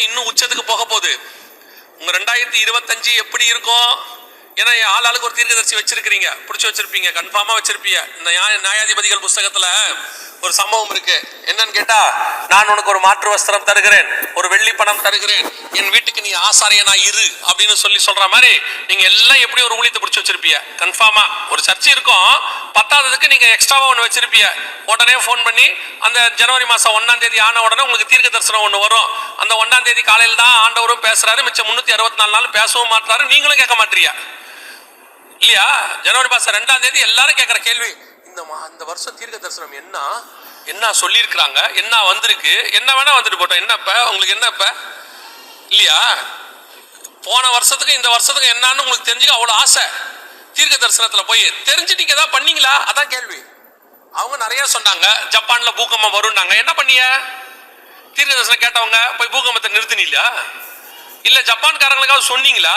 இன்னும் உச்சத்துக்கு போக போகுது. உங்க 2025 எப்படி இருக்கும்? ஏன்னா ஆளுக்கு ஒரு தீர்க்கதரிசி வச்சிருக்கீங்க, பிடிச்சி வச்சிருப்பீங்க, கன்ஃபார்மா வச்சிருப்பீங்க. இந்த நியாயாதிபதிகள் புஸ்தகத்துல ஒரு சம்பவம் இருக்கு. என்னன்னு கேட்டா, நான் உனக்கு ஒரு மாற்று வஸ்திரம் தருகிறேன், ஒரு வெள்ளி பணம் தருகிறேன், என் வீட்டுக்கு நீ ஆசாரியனா இரு அப்படின்னு சொல்ற மாதிரி நீங்க எல்லாம் எப்படி ஒரு ஊழியத்தை பிடிச்சி வச்சிருப்பீங்க. கன்ஃபார்மா ஒரு சர்ச்சை இருக்கும், பத்தாவதுக்கு நீங்க எக்ஸ்ட்ராவா ஒன்று வச்சிருப்பீங்க. உடனே ஃபோன் பண்ணி அந்த ஜனவரி மாசம் 1ஆம் தேதி ஆன உடனே உங்களுக்கு தீர்க்க தரிசனம் ஒன்று வரும். அந்த 1ஆம் தேதி காலையில் தான் ஆண்டவரும் பேசுறாரு, மிச்சம் 364 நாள் பேசவும் மாட்டாரு, நீங்களும் கேட்க மாட்டீங்க இல்லையா? ஜனவரி மாசம் 2ஆம் தேதி எல்லாரும் கேட்கிற கேள்வி, இந்த வருஷம் தீர்க்க தரிசனம் என்ன சொல்லியிருக்கிறாங்க, என்ன வந்திருக்கு, என்ன வேணா வந்துட்டு போட்டோம், என்னப்ப உங்களுக்கு என்னப்ப இல்லையா? போன வருஷத்துக்கு இந்த வருஷத்துக்கு என்னன்னு உங்களுக்கு தெரிஞ்சுக்க அவ்வளவு ஆசை. தீர்க்க தரிசனத்துல போய் தெரிஞ்சு நீங்க ஏதாவது பண்ணீங்களா? அதான் கேள்வி. அவங்க நிறைய சொன்னாங்க, ஜப்பான்ல பூகம்பம் வரும்னாங்க, என்ன பண்ணீங்க? தீர்க்க தரிசனம் கேட்டவங்க போய் பூகம்பத்தை நிறுத்தினீங்களா? இல்ல ஜப்பான்காரங்களுக்காவது சொன்னீங்களா?